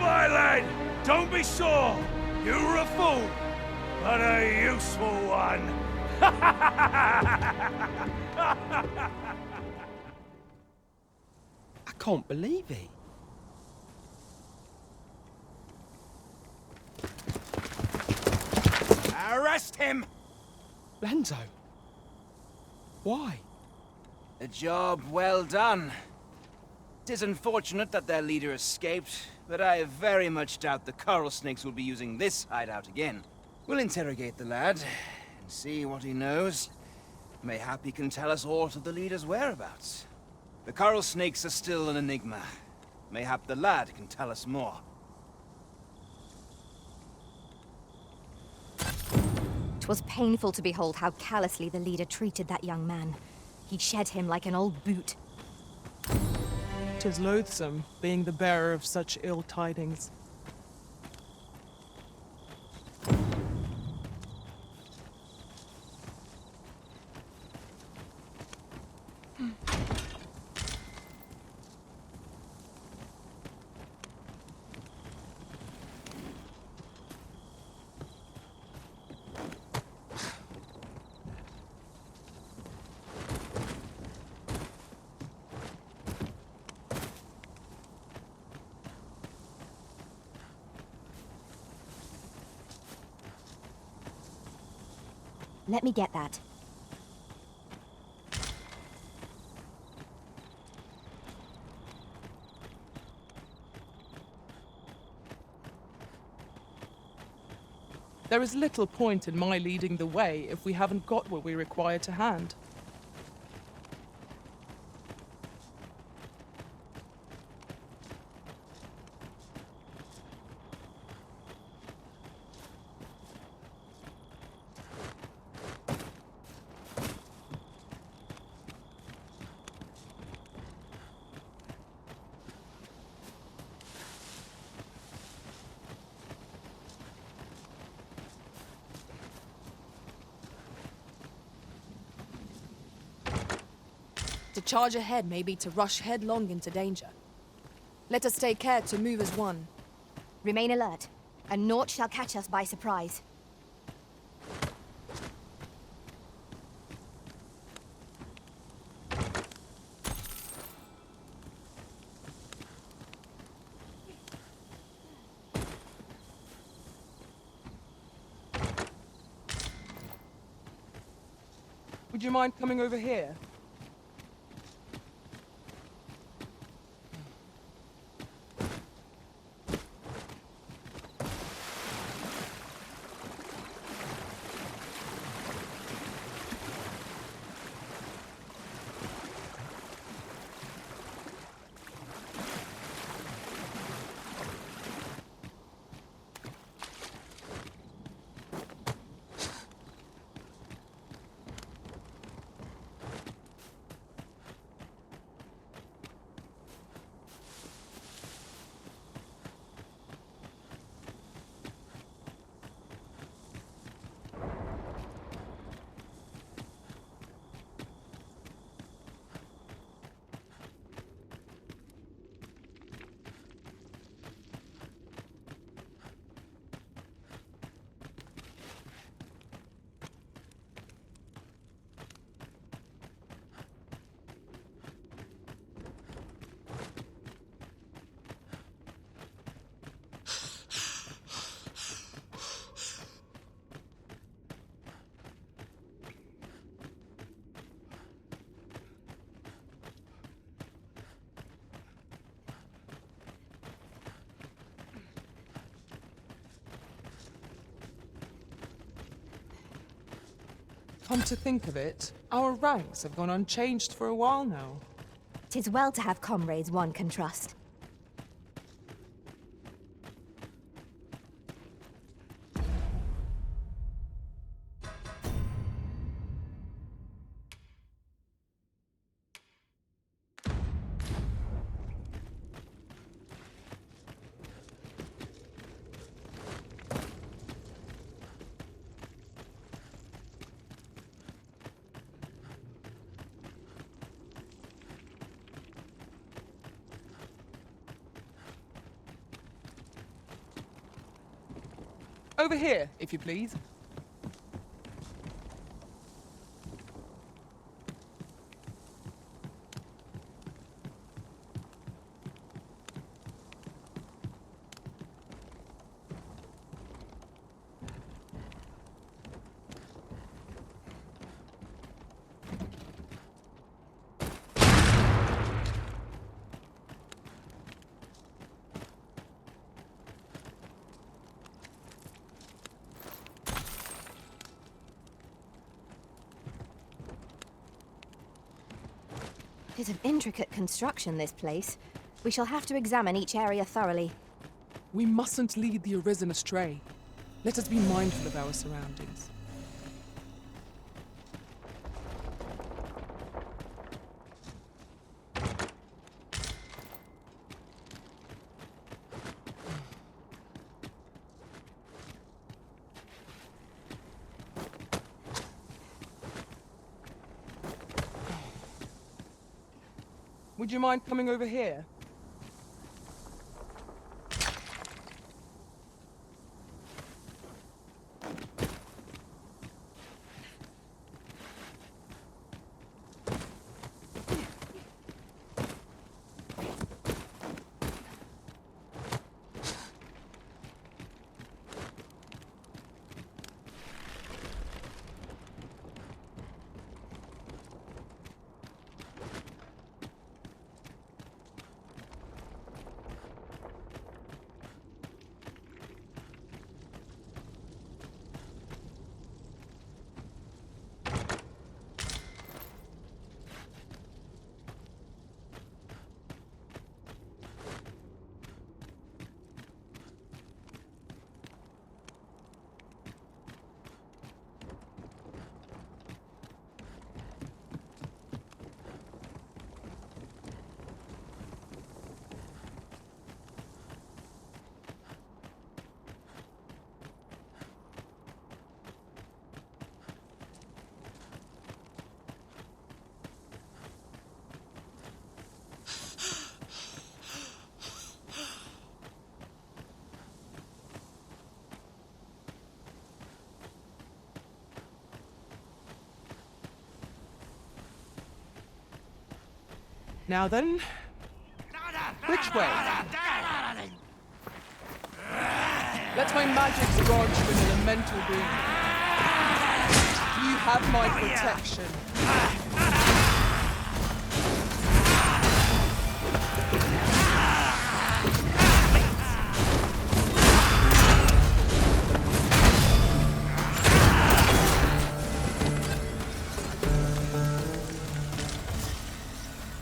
lad! Don't be sore! You're a fool, but a useful one! I can't believe it. Arrest him! Lenzo. Why? A job well done. It is unfortunate that their leader escaped, but I very much doubt the coral snakes will be using this hideout again. We'll interrogate the lad, and see what he knows. Mayhap he can tell us aught of the leader's whereabouts. The coral snakes are still an enigma. Mayhap the lad can tell us more. 'Twas painful to behold how callously the leader treated that young man. He shed him like an old boot. 'Tis loathsome, being the bearer of such ill tidings. Let me get that. There is little point in my leading the way if we haven't got what we require to hand. To charge ahead may be to rush headlong into danger. Let us take care to move as one. Remain alert, and naught shall catch us by surprise. Would you mind coming over here? Come to think of it, our ranks have gone unchanged for a while now. 'Tis well to have comrades one can trust. Over here, if you please. Bit of intricate construction, this place. We shall have to examine each area thoroughly. We mustn't lead the Arisen astray. Let us be mindful of our surroundings. Would you mind coming over here? Now then, which way? Let my magic lodge you in elemental being. You have my protection.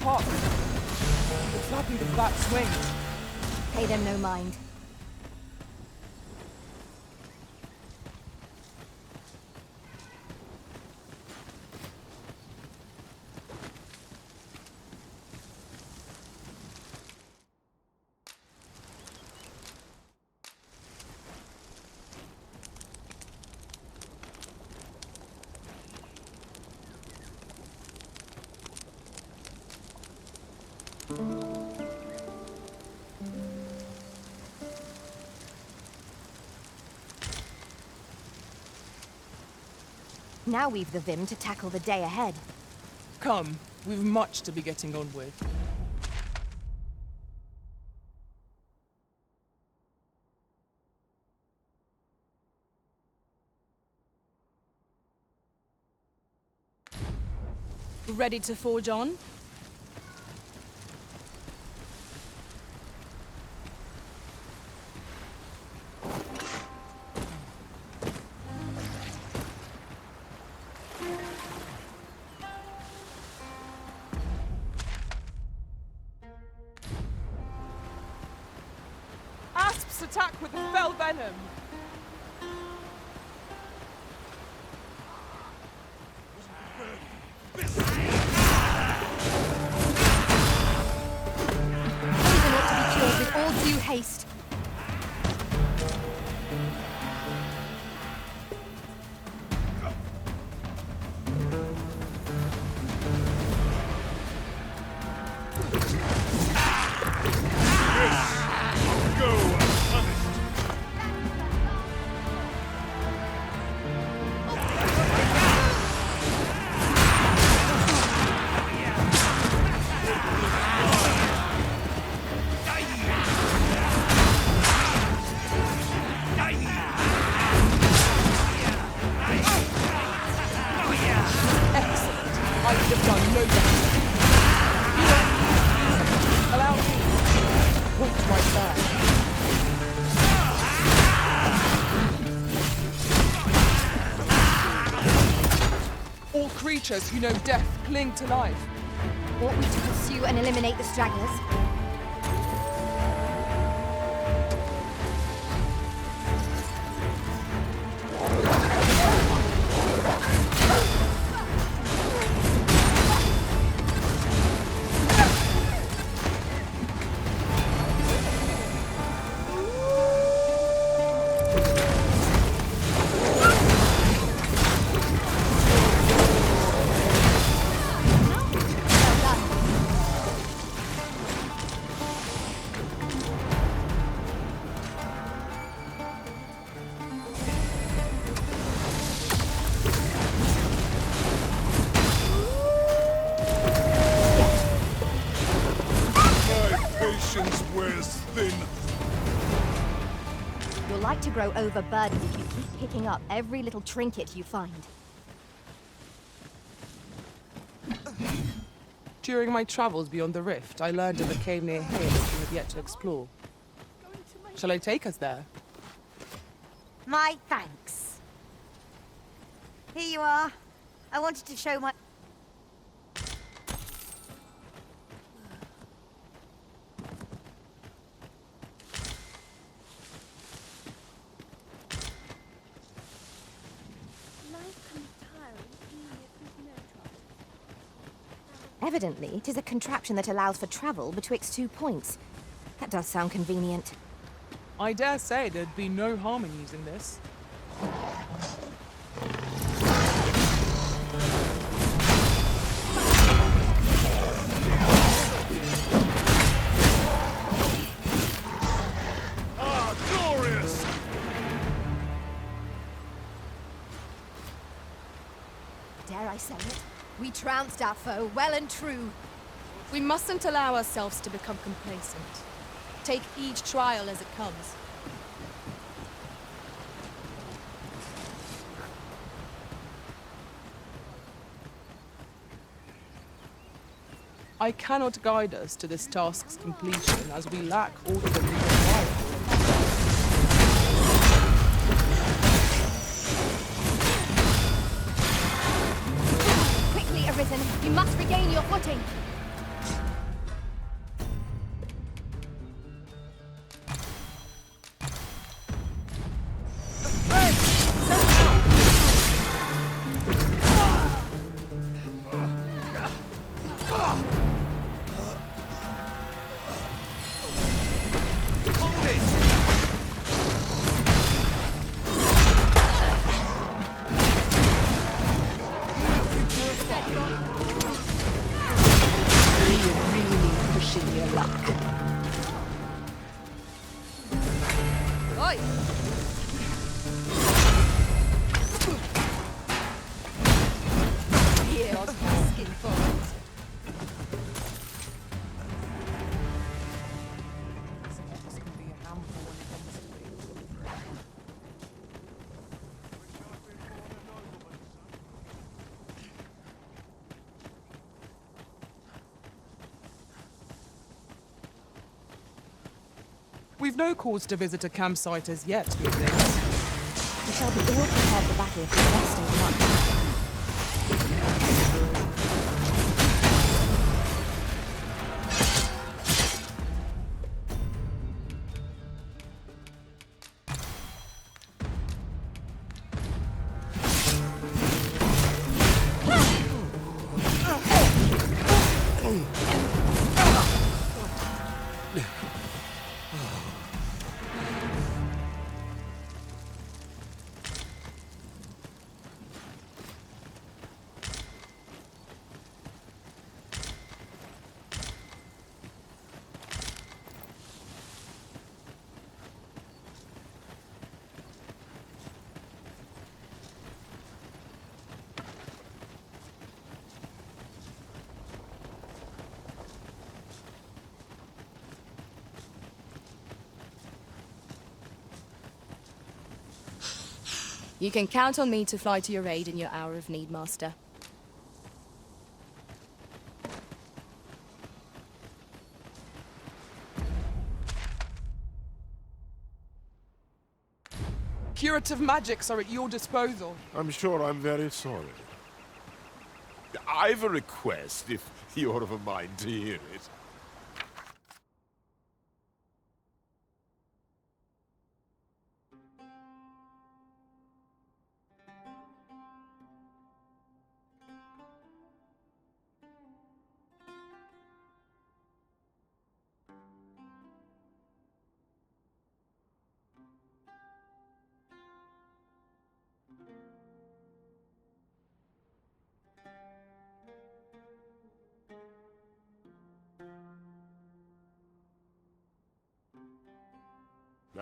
Pop! It's flapping the flat swings. Pay them no mind. Now we've the vim to tackle the day ahead. Come, we've much to be getting on with. Ready to forge on? Asps attack with fell venom! Poison ought to be cured with all due haste. creatures who know death cling to life. Ought we to pursue and eliminate the stragglers? You'll like to grow overburdened if you keep picking up every little trinket you find. During my travels beyond the rift, I learned of a cave near here that we have yet to explore. Shall I take us there? My thanks. Here you are. I wanted to show my... Evidently, it is a contraption that allows for travel betwixt 2 points. That does sound convenient. I dare say there'd be no harm in using this. Ah, glorious! Dare I say it? We trounced our foe, well and true. We mustn't allow ourselves to become complacent. Take each trial as it comes. I cannot guide us to this task's completion as we lack all that we require for it. Quickly, Arisen, you must regain your footing. Oi! Here, skin forward. This can be a handful when it comes to it. We've no cause to visit a campsite as yet, methinks. We shall be ill prepared for battle if we rest overmuch. You can count on me to fly to your aid in your hour of need, Master. Curative magics are at your disposal. I'm sure I'm very sorry. I've a request, if you're of a mind to hear it.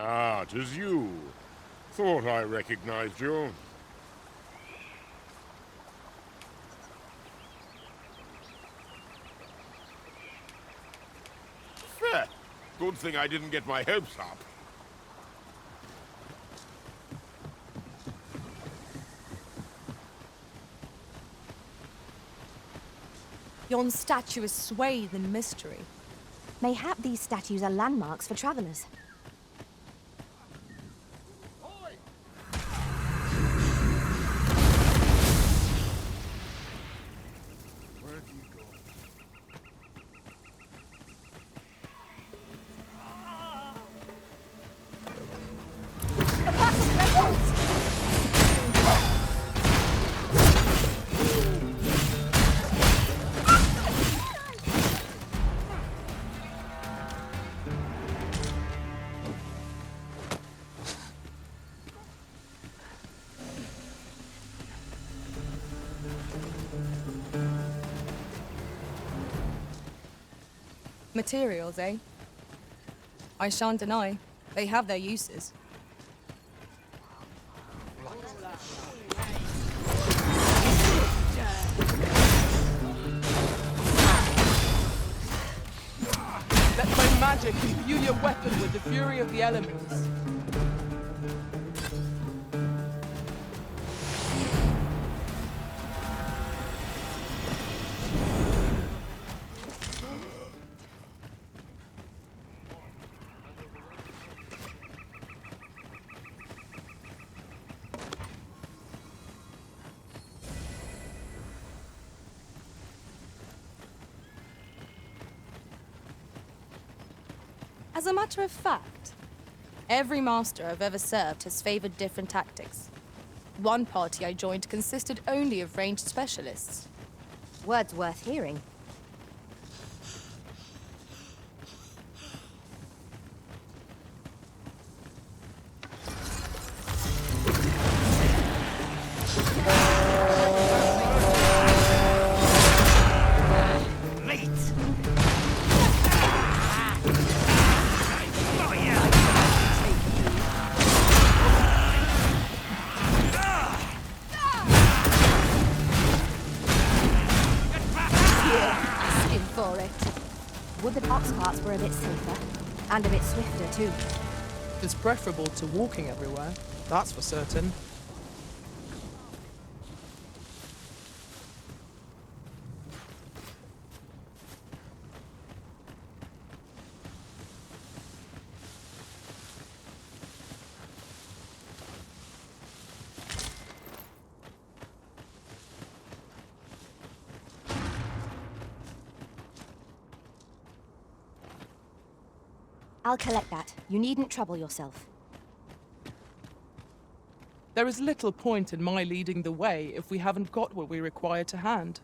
Ah, 'tis you. Thought I recognized you. Fair. Good thing I didn't get my hopes up. Yon statue is swathed in mystery. Mayhap these statues are landmarks for travelers. Materials, eh? I shan't deny. They have their uses. Let my magic imbue your weapon with the fury of the elements. As a matter of fact, every master I've ever served has favored different tactics. One party I joined consisted only of ranged specialists. Words worth hearing. Would that ox carts were a bit safer, and a bit swifter too. It's preferable to walking everywhere, that's for certain. I'll collect that. You needn't trouble yourself. There is little point in my leading the way if we haven't got what we require to hand.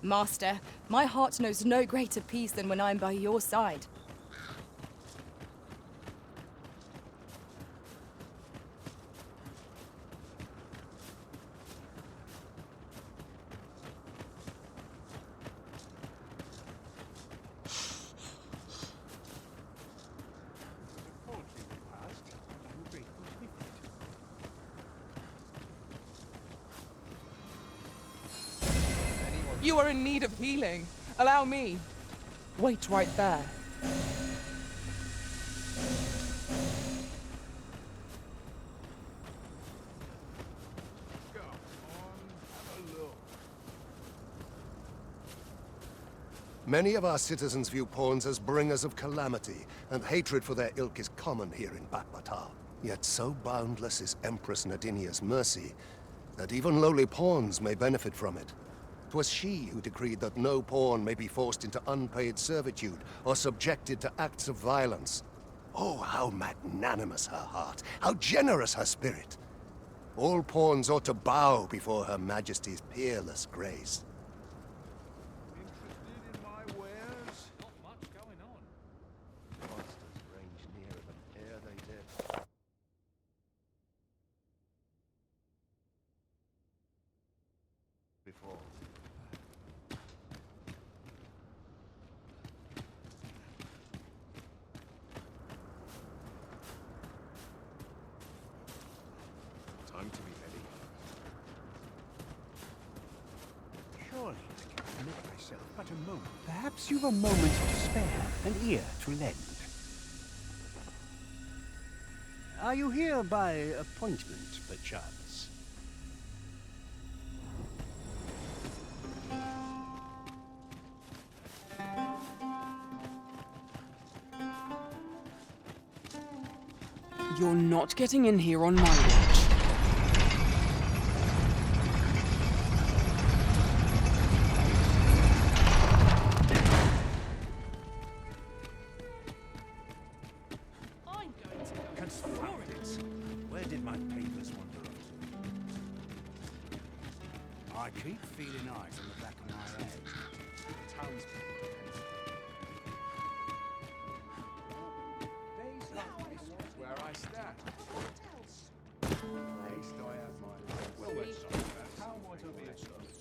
Master, my heart knows no greater peace than when I'm by your side. You are in need of healing. Allow me. Wait right there. Many of our citizens view pawns as bringers of calamity, and hatred for their ilk is common here in Batbatar. Yet so boundless is Empress Nadinia's mercy, that even lowly pawns may benefit from it. 'Twas she who decreed that no pawn may be forced into unpaid servitude or subjected to acts of violence. Oh, how magnanimous her heart, how generous her spirit. All pawns ought to bow before Her Majesty's peerless grace. Interested in my wares? Not much going on. Monsters range nearer than ere they did. Before. Time to be ready. Surely I can commit myself but a moment. Perhaps you've a moment to spare, an ear to lend. Are you here by appointment, perchance? You're not getting in here on my watch. I'm going to go explore it. Where did my papers wander off to? I keep feeling eyes on the back of my head. Townspeople. Days like this is where I stand. At least I have my... Well, let's stop that. How might I be of service?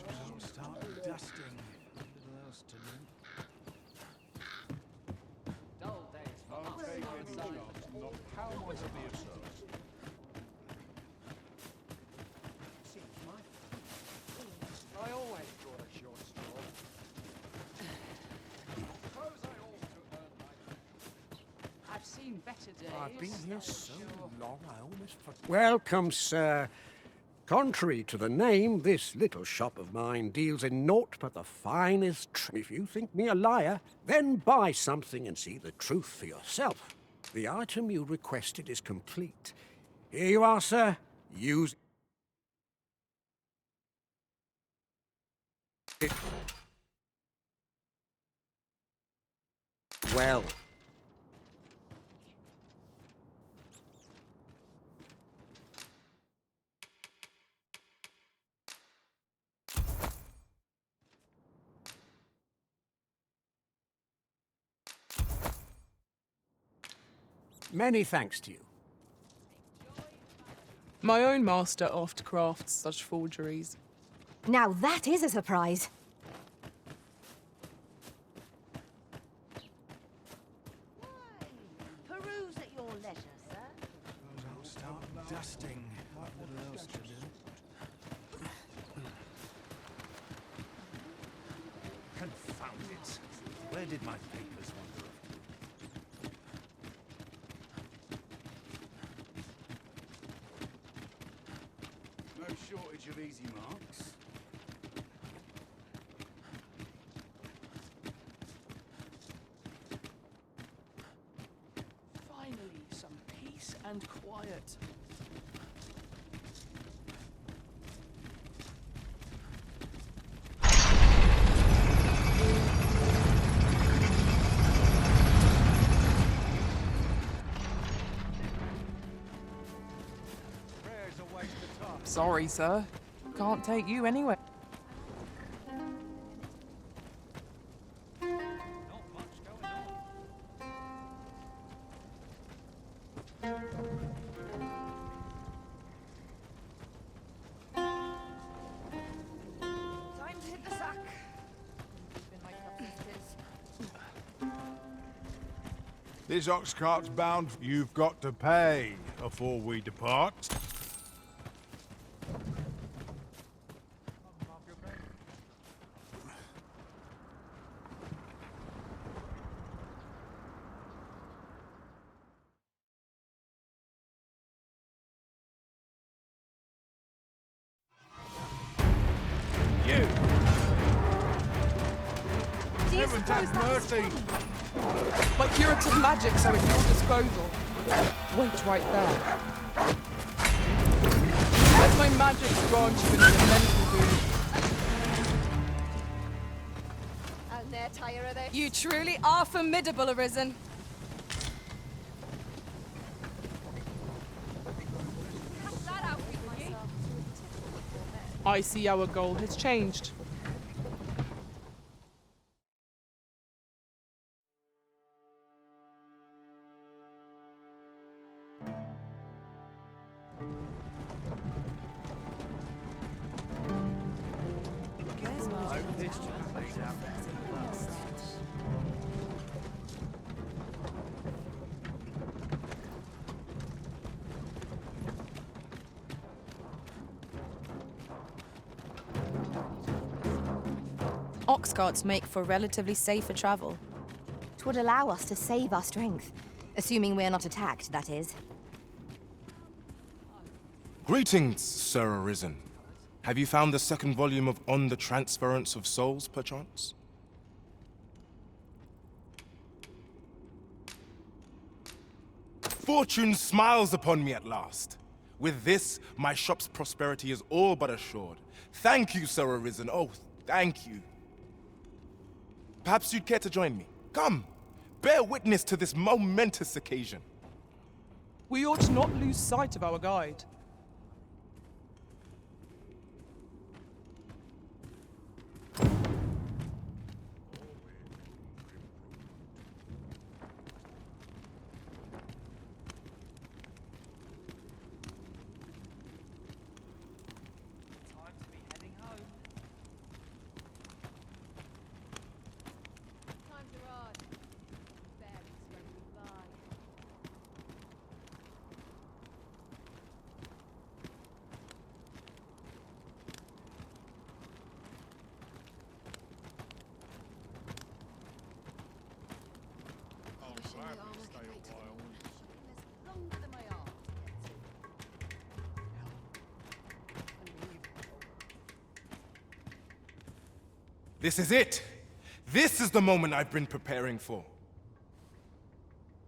I'll start dusting. Little else to do. I'll take any chance. Not how might I be of service? I always draw a short straw. Suppose I ought to earn my... I've seen better days. I've been here so long, I almost forgot. Welcome, sir. Contrary to the name, this little shop of mine deals in naught but the finest If you think me a liar, then buy something and see the truth for yourself. The item you requested is complete. Here you are, sir. Use it well. Many thanks to you. My own master oft crafts such forgeries. Now that is a surprise. Peruse at your leisure, sir. I'll start dusting. What little else to do? Confound it. Where did my papers wander off to? No shortage of easy marks. Finally, some peace and quiet. Sorry, sir. Can't take you anywhere. Time to hit the sack. This ox cart's bound. You've got to pay before we depart. You! Heaven take mercy! My curative magics are at your disposal. Wait right there. Let my magics grant you an elemental boon. I'll ne'er tire of this. You truly are formidable, Arisen. I see our goal has changed. Ox carts make for relatively safer travel. It would allow us to save our strength. Assuming we're not attacked, that is. Greetings, Sir Arisen. Have you found the second volume of On the Transference of Souls, perchance? Fortune smiles upon me at last. With this, my shop's prosperity is all but assured. Thank you, Sir Arisen. Oh, thank you. Perhaps you'd care to join me. Come, bear witness to this momentous occasion. We ought not lose sight of our guide. This is it. This is the moment I've been preparing for.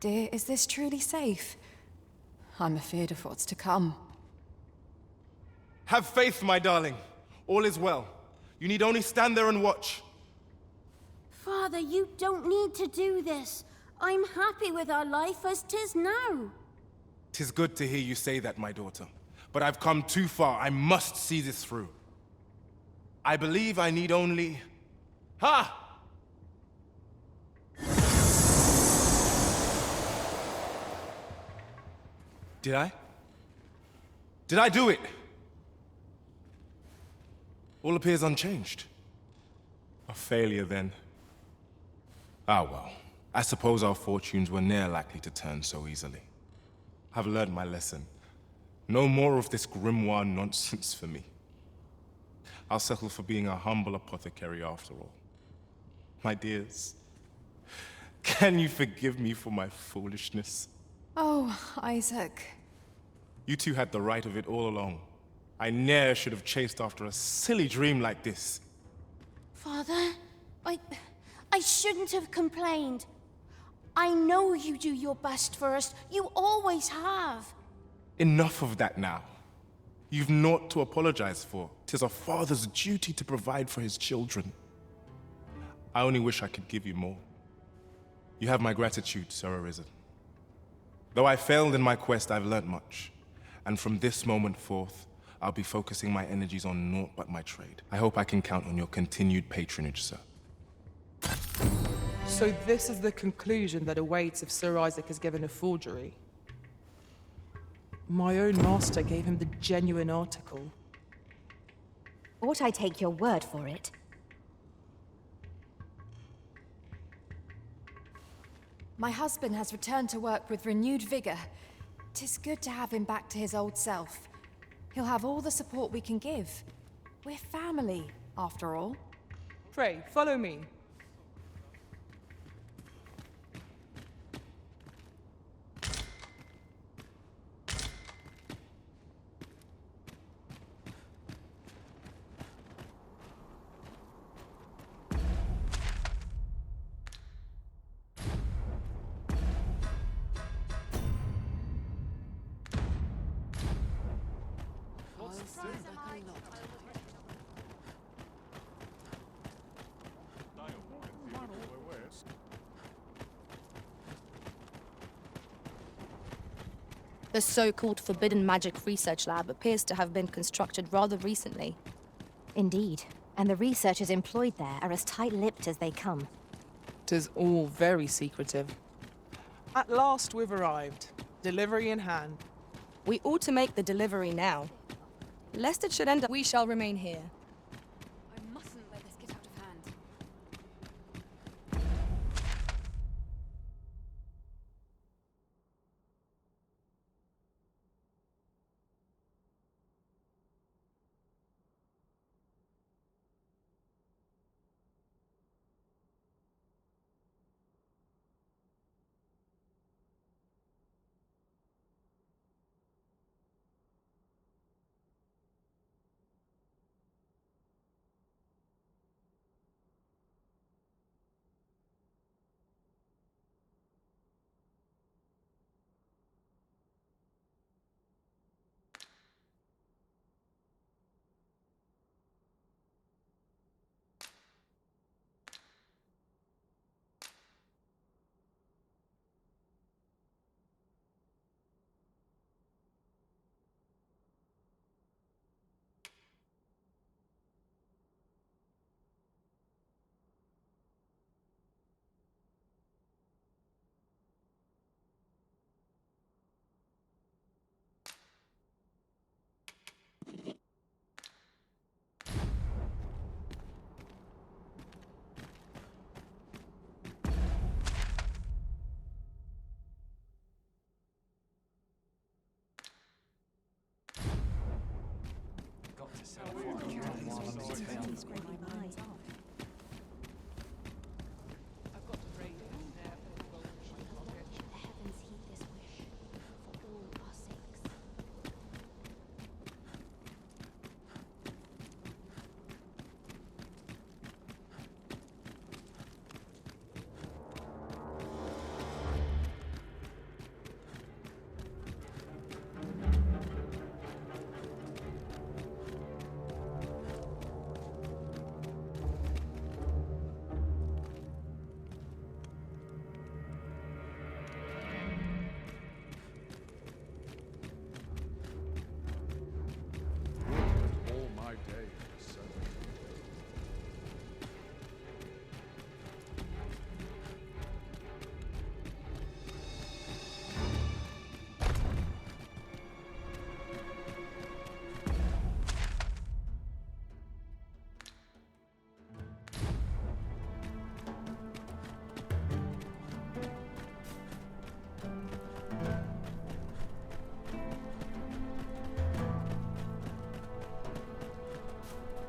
Dear, is this truly safe? I'm afeard of what's to come. Have faith, my darling. All is well. You need only stand there and watch. Father, you don't need to do this. I'm happy with our life as 'tis now. 'Tis good to hear you say that, my daughter. But I've come too far. I must see this through. I believe I need only... Ha! Did I? Did I do it? All appears unchanged. A failure, then. Ah, well. I suppose our fortunes were ne'er likely to turn so easily. I've learned my lesson. No more of this grimoire nonsense for me. I'll settle for being a humble apothecary after all. My dears, can you forgive me for my foolishness? Oh, Isaac. You two had the right of it all along. I ne'er should have chased after a silly dream like this. Father, I shouldn't have complained. I know you do your best for us. You always have. Enough of that now. You've naught to apologize for. 'Tis a father's duty to provide for his children. I only wish I could give you more. You have my gratitude, Sir Arisen. Though I failed in my quest, I've learnt much. And from this moment forth, I'll be focusing my energies on naught but my trade. I hope I can count on your continued patronage, sir. So this is the conclusion that awaits if Sir Isaac is given a forgery. My own master gave him the genuine article. Ought I take your word for it? My husband has returned to work with renewed vigor. 'Tis good to have him back to his old self. He'll have all the support we can give. We're family, after all. Pray, follow me. The so-called Forbidden Magic Research Lab appears to have been constructed rather recently. Indeed, and the researchers employed there are as tight-lipped as they come. 'Tis all very secretive. At last we've arrived. Delivery in hand. We ought to make the delivery now. Lest it should end up, we shall remain here. I mustn't let this get out of hand.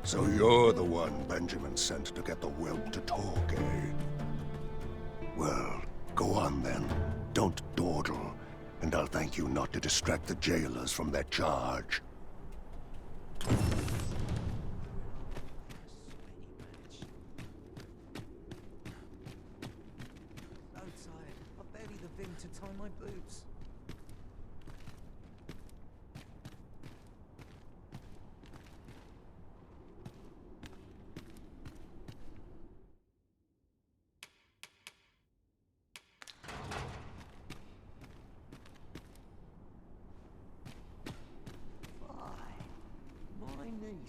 So you're the one Benjamin sent to get the whelp to talk, eh? Well, go on then. Don't dawdle, and I'll thank you not to distract the jailers from their charge.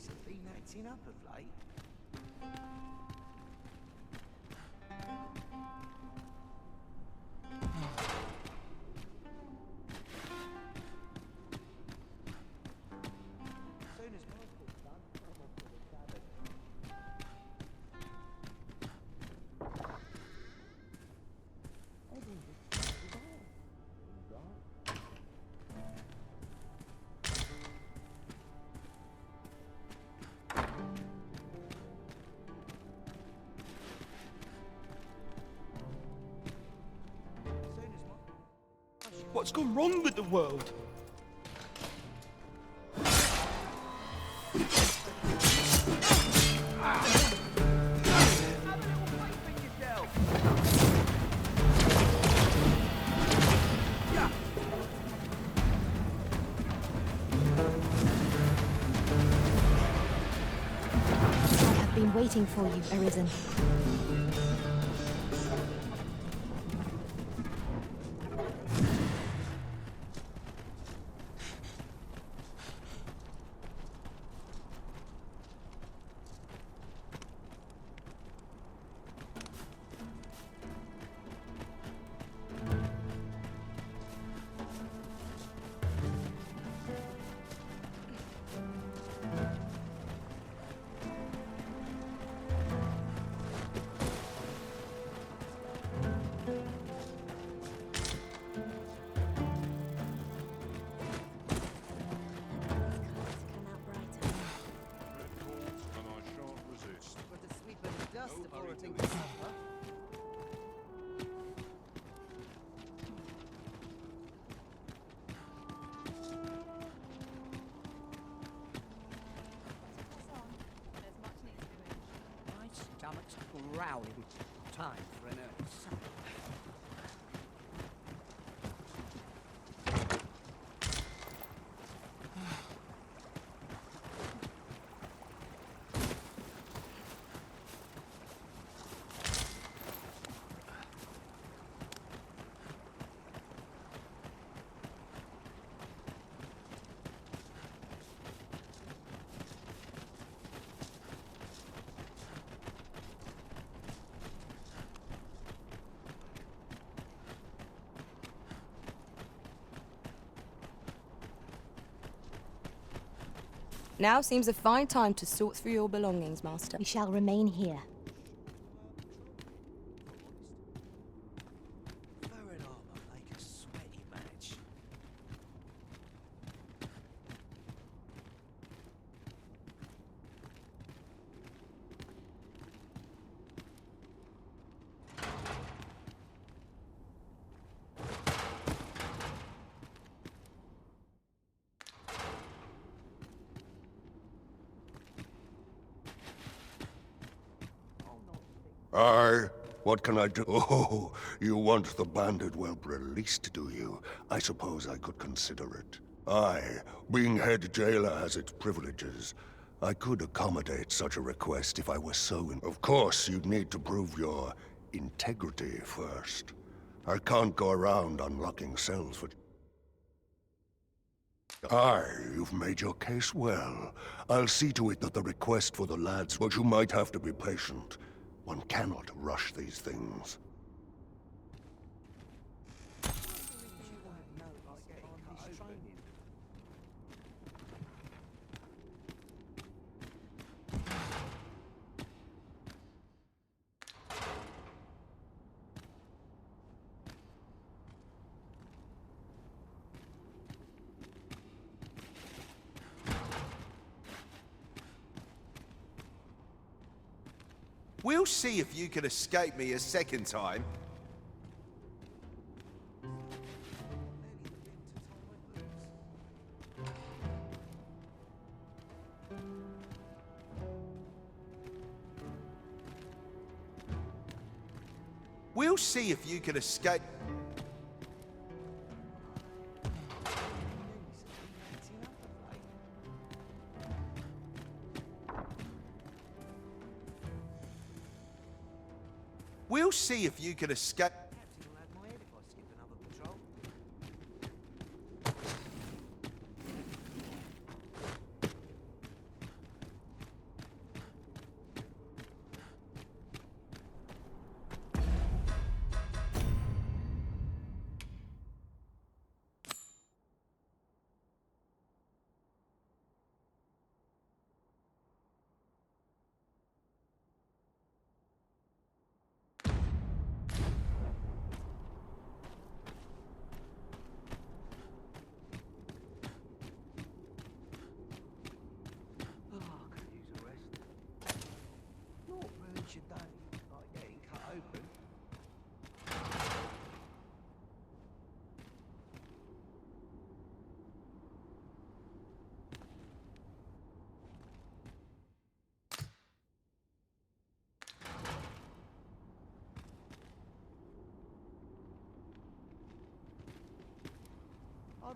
ladies have been acting up of late. What's gone wrong with the world? I've been waiting for you, Arisen. Stomach's growling. Time for an early supper. Now seems a fine time to sort through your belongings, Master. We shall remain here. Fur and armor make a sweaty match. Aye, what can I do? Oh, you want the bandit whelp released, do you? I suppose I could consider it. Aye, being head jailer has its privileges. I could accommodate such a request if I were so in— Of course, you'd need to prove your integrity first. I can't go around unlocking cells for— Aye, you've made your case well. I'll see to it that the request for the lads, but you might have to be patient. One cannot rush these things. We'll see if you can escape me a second time. We'll see if you can escape. We'll see if you can escape.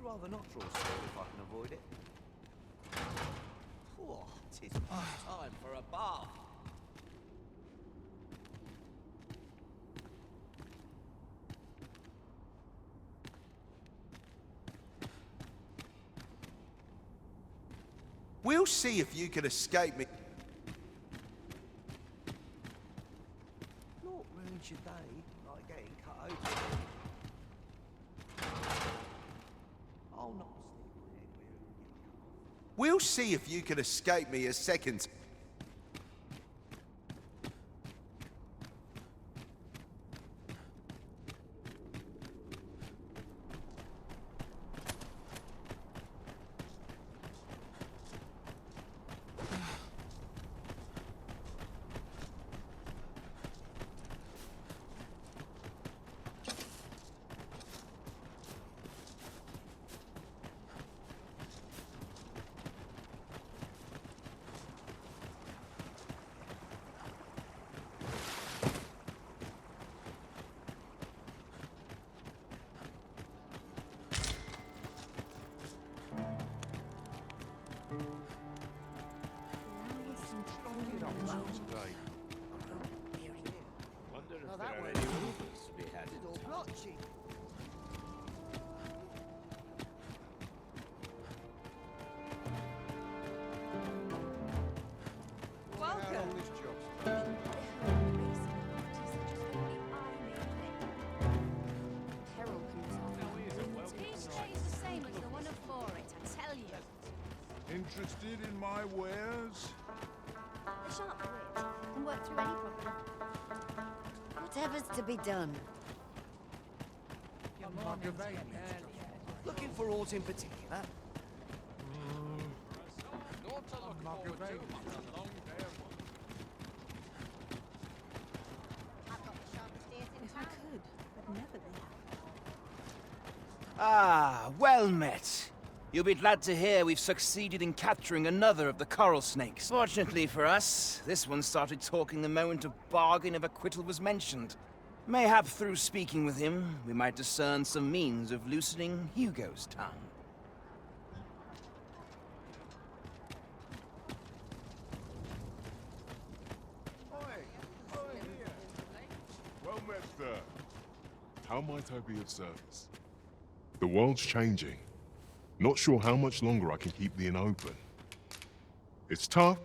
rather not draw sword if I can avoid it. Oh, 'tis time for a bath. We'll see if you can escape me. Not ruins your day, like getting cut open. I'll not stick my head where it'll get cut off. We'll see if you can escape me a second. Interested in my wares? The sharp wit can work through any problem. Whatever's to be done. Looking for aught in particular? If I could, I'd never be. Ah, well met. You'll be glad to hear we've succeeded in capturing another of the coral snakes. Fortunately for us, this one started talking the moment a bargain of acquittal was mentioned. Mayhap through speaking with him, we might discern some means of loosening Hugo's tongue. Well met, sir. How might I be of service? The world's changing. Not sure how much longer I can keep the inn open. It's tough.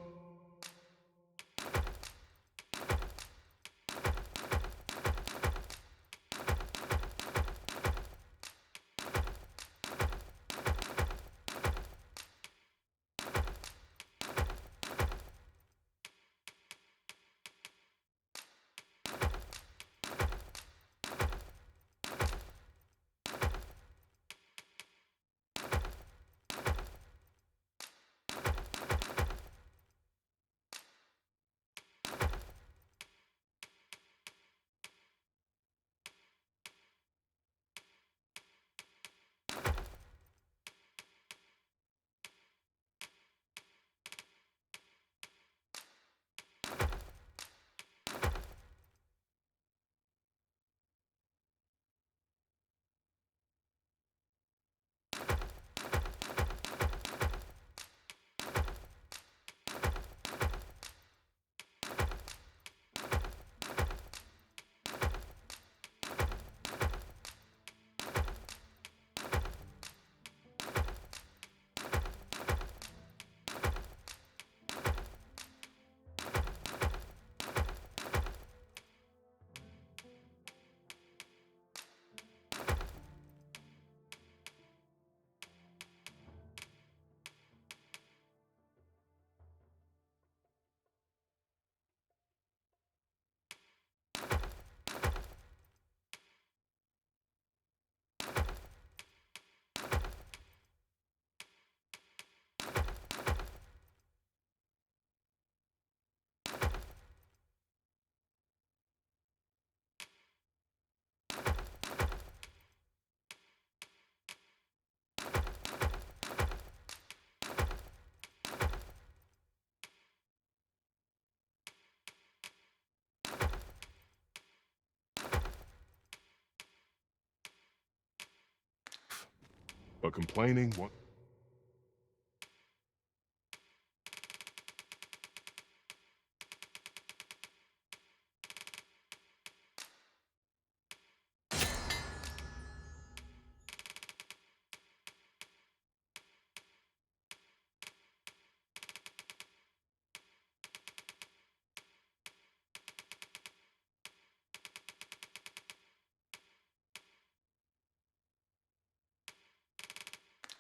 But complaining what?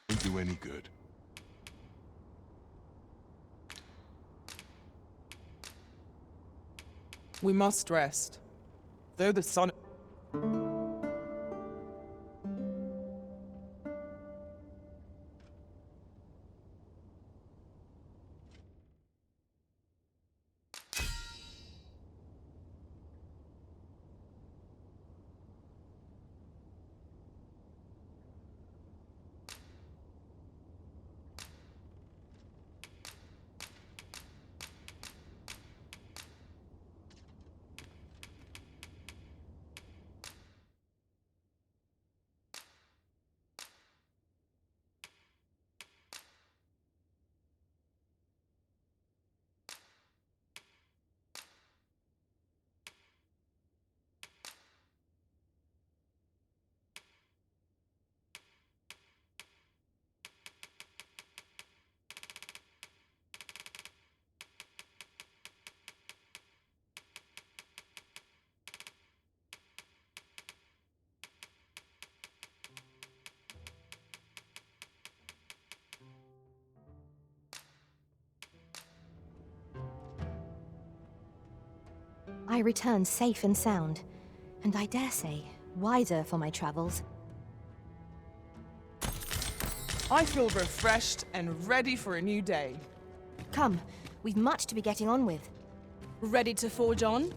Won't do any good. We must rest. Though the sun... I return safe and sound, and I dare say, wiser for my travels. I feel refreshed and ready for a new day. Come, we've much to be getting on with. Ready to forge on?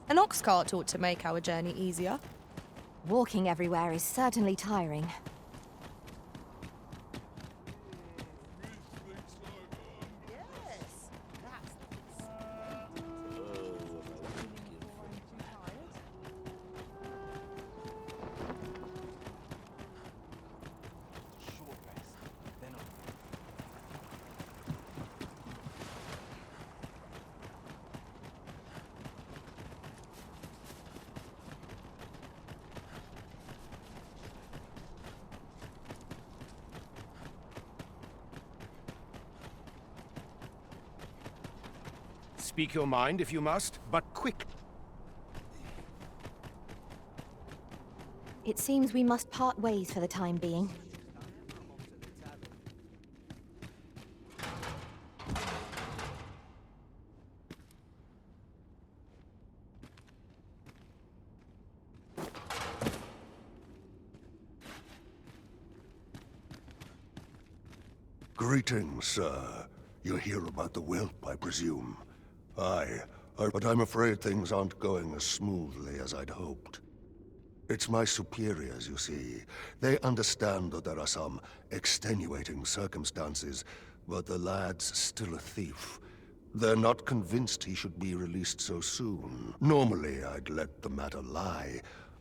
An ox cart ought to make our journey easier. Walking everywhere is certainly tiring. Speak your mind if you must, but quick. It seems we must part ways for the time being. Greetings, sir. You're here about the whelp, I presume. But I'm afraid things aren't going as smoothly as I'd hoped. It's my superiors, you see. They understand that there are some extenuating circumstances, but the lad's still a thief. They're not convinced he should be released so soon. Normally, I'd let the matter lie,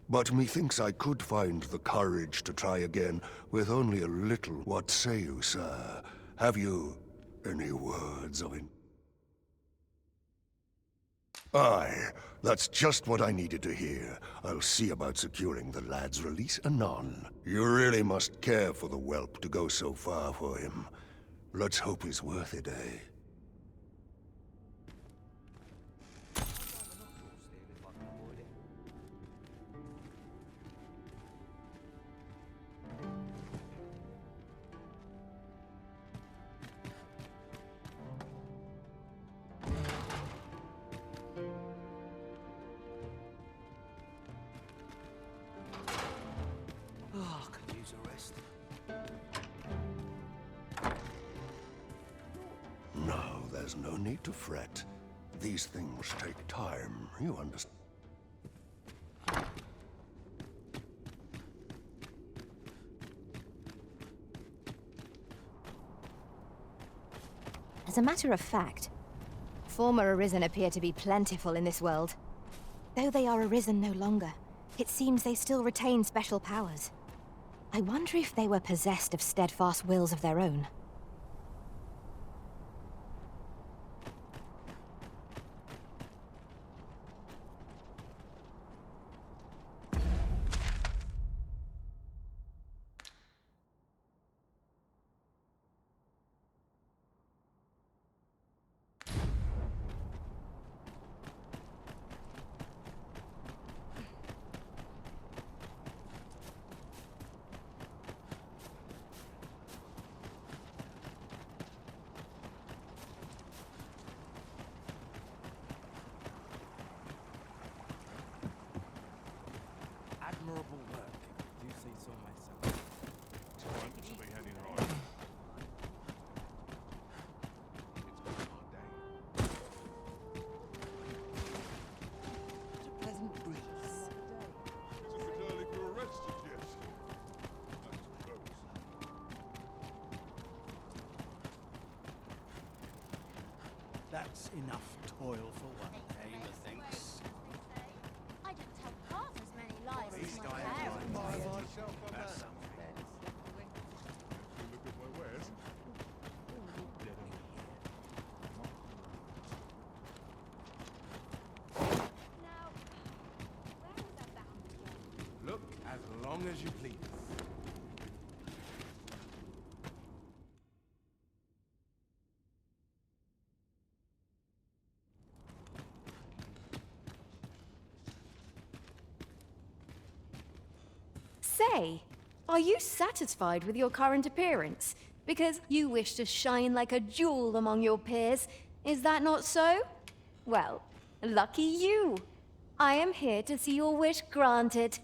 but methinks I could find the courage to try again with only a little. What say you, sir? Have you any words of it? Aye, that's just what I needed to hear. I'll see about securing the lad's release anon. You really must care for the whelp to go so far for him. Let's hope he's worth it, eh? Oh, I could use a rest. No, there's no need to fret. These things take time, you understand? As a matter of fact, former Arisen appear to be plentiful in this world. Though they are Arisen no longer, it seems they still retain special powers. I wonder if they were possessed of steadfast wills of their own. Admirable work, if I do say so myself. Time to be heading right. What a pleasant breeze. Is it a bit early for a rest as yet? I suppose. That's enough toil for one day, methinks. I didn't tell half as many lies as my I parents. myself on that. Look at my wares. Dead on. Look as long as you please. Say, are you satisfied with your current appearance? Because you wish to shine like a jewel among your peers. Is that not so? Well, lucky you. I am here to see your wish granted.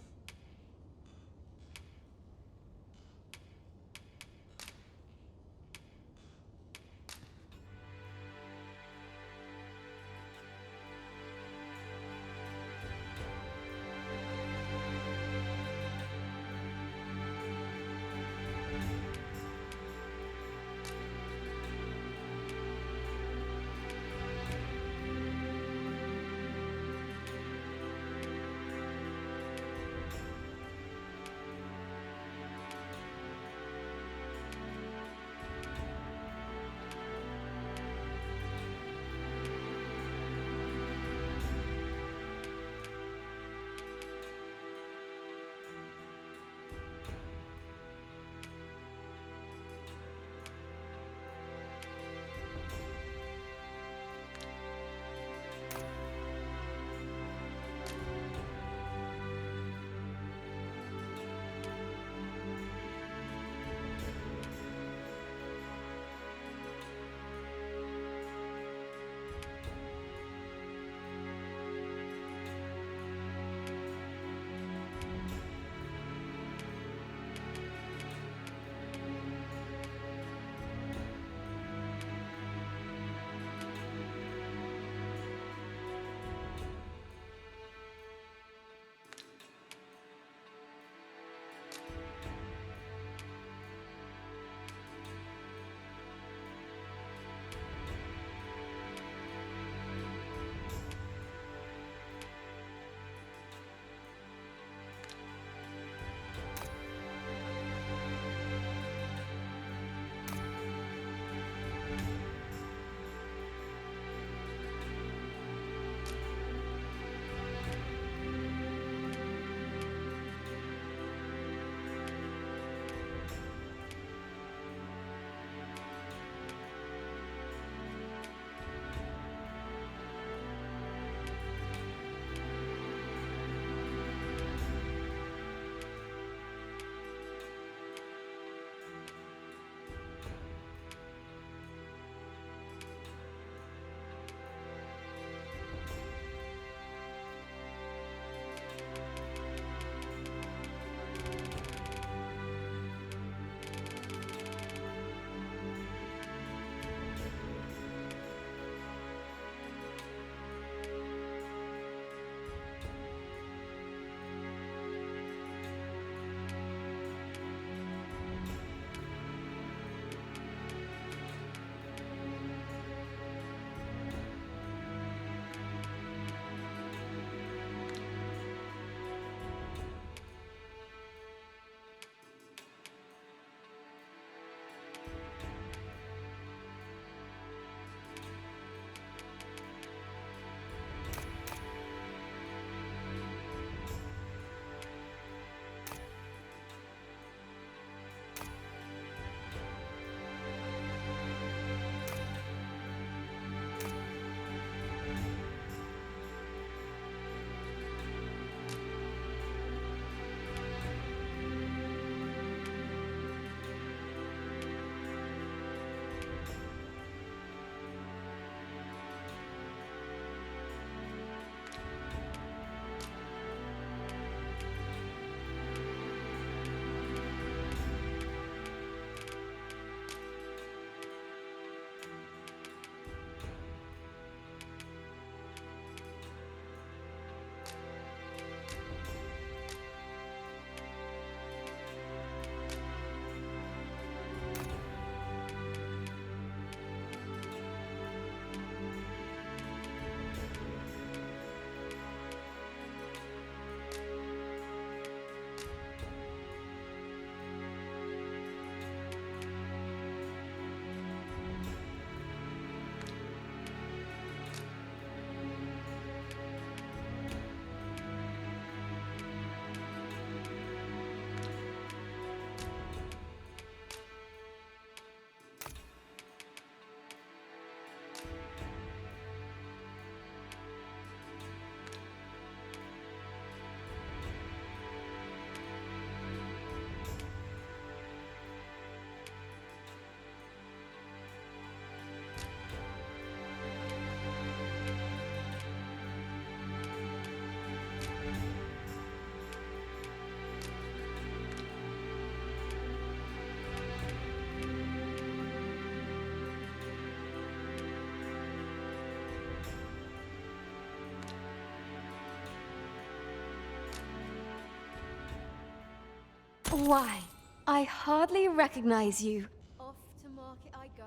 Why, I hardly recognize you. Off to market I go.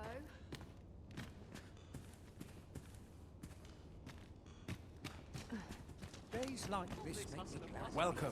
Days like this make me glad. Welcome.